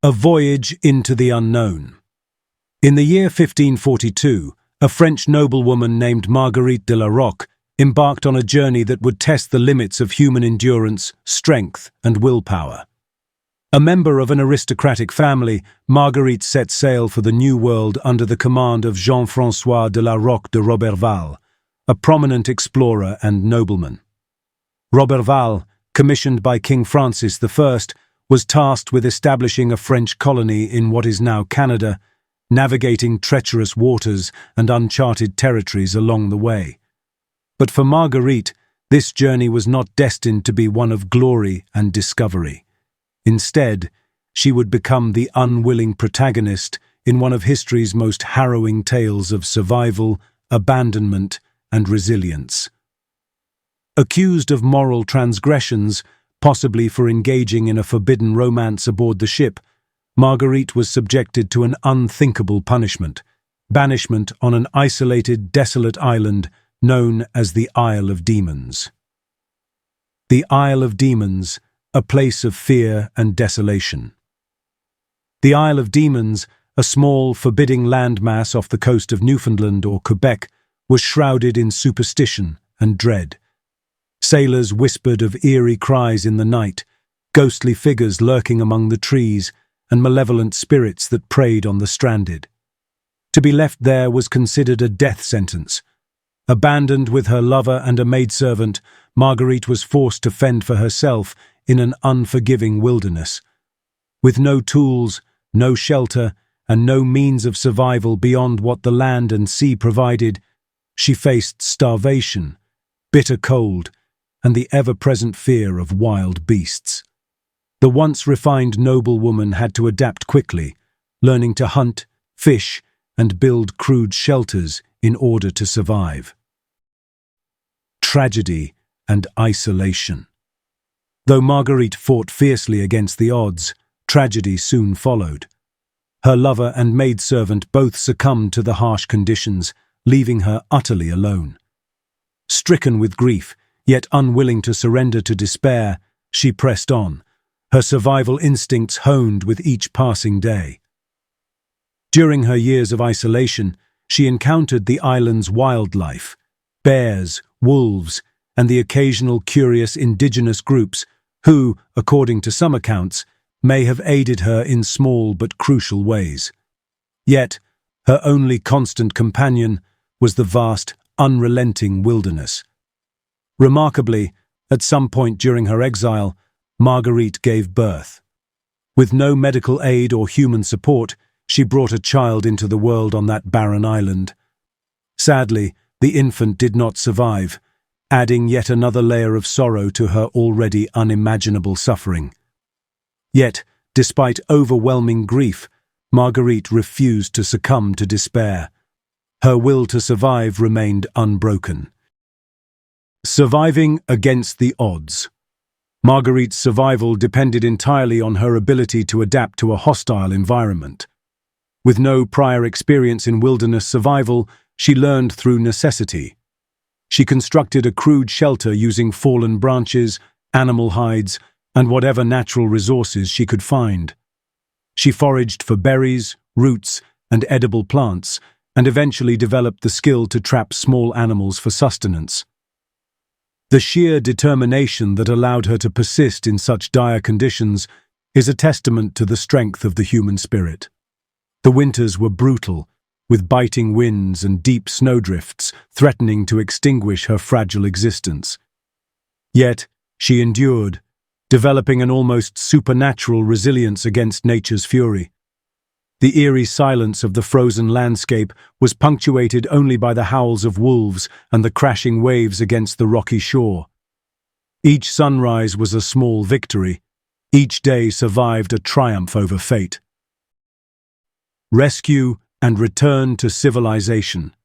A voyage into the unknown. In the year 1542, a French noblewoman named Marguerite de La Rocque embarked on a journey that would test the limits of human endurance, strength, and willpower. A member of an aristocratic family, Marguerite set sail for the New World under the command of Jean-François de La Rocque de Roberval, a prominent explorer and nobleman. Roberval, commissioned by King Francis I, was tasked with establishing a French colony in what is now Canada, navigating treacherous waters and uncharted territories along the way. But for Marguerite, this journey was not destined to be one of glory and discovery. Instead, she would become the unwilling protagonist in one of history's most harrowing tales of survival, abandonment, and resilience. Accused of moral transgressions, possibly for engaging in a forbidden romance aboard the ship, Marguerite was subjected to an unthinkable punishment: banishment on an isolated, desolate island known as the Isle of Demons. The Isle of Demons, a place of fear and desolation. The Isle of Demons, a small, forbidding landmass off the coast of Newfoundland or Quebec, was shrouded in superstition and dread. Sailors whispered of eerie cries in the night, ghostly figures lurking among the trees, and malevolent spirits that preyed on the stranded. To be left there was considered a death sentence. Abandoned with her lover and a maidservant, Marguerite was forced to fend for herself in an unforgiving wilderness. With no tools, no shelter, and no means of survival beyond what the land and sea provided, she faced starvation, bitter cold, and the ever-present fear of wild beasts. The once refined noblewoman had to adapt quickly, learning to hunt, fish, and build crude shelters in order to survive. Tragedy and isolation. Though Marguerite fought fiercely against the odds, tragedy soon followed. Her lover and maidservant both succumbed to the harsh conditions, leaving her utterly alone. Stricken with grief, yet unwilling to surrender to despair, she pressed on, her survival instincts honed with each passing day. During her years of isolation, she encountered the island's wildlife: bears, wolves, and the occasional curious indigenous groups who, according to some accounts, may have aided her in small but crucial ways. Yet, her only constant companion was the vast, unrelenting wilderness. Remarkably, at some point during her exile, Marguerite gave birth. With no medical aid or human support, she brought a child into the world on that barren island. Sadly, the infant did not survive, adding yet another layer of sorrow to her already unimaginable suffering. Yet, despite overwhelming grief, Marguerite refused to succumb to despair. Her will to survive remained unbroken. Surviving against the odds. Marguerite's survival depended entirely on her ability to adapt to a hostile environment. With no prior experience in wilderness survival, she learned through necessity. She constructed a crude shelter using fallen branches, animal hides, and whatever natural resources she could find. She foraged for berries, roots, and edible plants, and eventually developed the skill to trap small animals for sustenance. The sheer determination that allowed her to persist in such dire conditions is a testament to the strength of the human spirit. The winters were brutal, with biting winds and deep snowdrifts threatening to extinguish her fragile existence. Yet, she endured, developing an almost supernatural resilience against nature's fury. The eerie silence of the frozen landscape was punctuated only by the howls of wolves and the crashing waves against the rocky shore. Each sunrise was a small victory. Each day survived a triumph over fate. Rescue and return to civilization.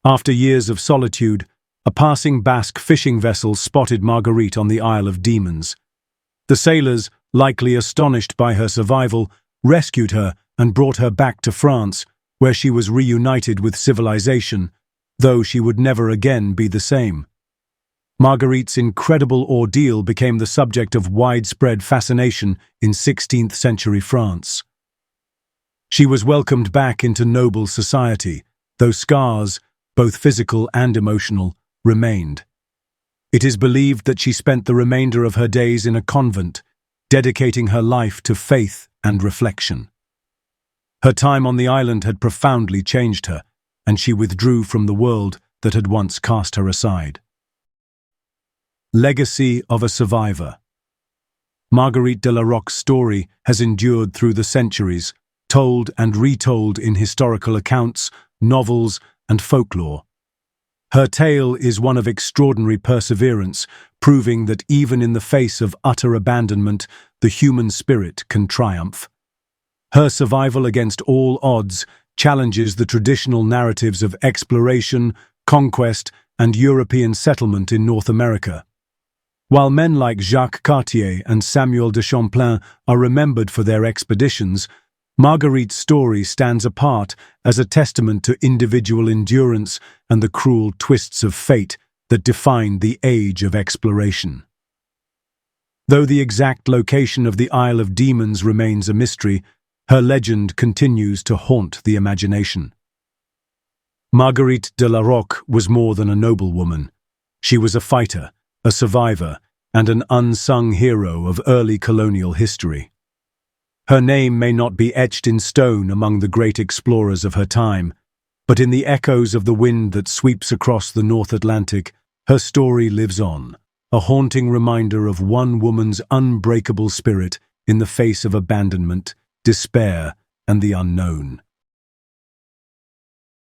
After years of solitude, a passing Basque fishing vessel spotted Marguerite on the Isle of Demons. The sailors, likely astonished by her survival, rescued her and brought her back to France, where she was reunited with civilization, though she would never again be the same. Marguerite's incredible ordeal became the subject of widespread fascination in 16th-century France. She was welcomed back into noble society, though scars, both physical and emotional, remained. It is believed that she spent the remainder of her days in a convent, dedicating her life to faith and reflection. Her time on the island had profoundly changed her, and she withdrew from the world that had once cast her aside. Legacy of a survivor. Marguerite de La Rocque's story has endured through the centuries, told and retold in historical accounts, novels, and folklore. Her tale is one of extraordinary perseverance, proving that even in the face of utter abandonment, the human spirit can triumph. Her survival against all odds challenges the traditional narratives of exploration, conquest, and European settlement in North America. While men like Jacques Cartier and Samuel de Champlain are remembered for their expeditions, Marguerite's story stands apart as a testament to individual endurance and the cruel twists of fate that defined the age of exploration. Though the exact location of the Isle of Demons remains a mystery, her legend continues to haunt the imagination. Marguerite de La Rocque was more than a noblewoman. She was a fighter, a survivor, and an unsung hero of early colonial history. Her name may not be etched in stone among the great explorers of her time, but in the echoes of the wind that sweeps across the North Atlantic, her story lives on, a haunting reminder of one woman's unbreakable spirit in the face of abandonment, despair, and the unknown.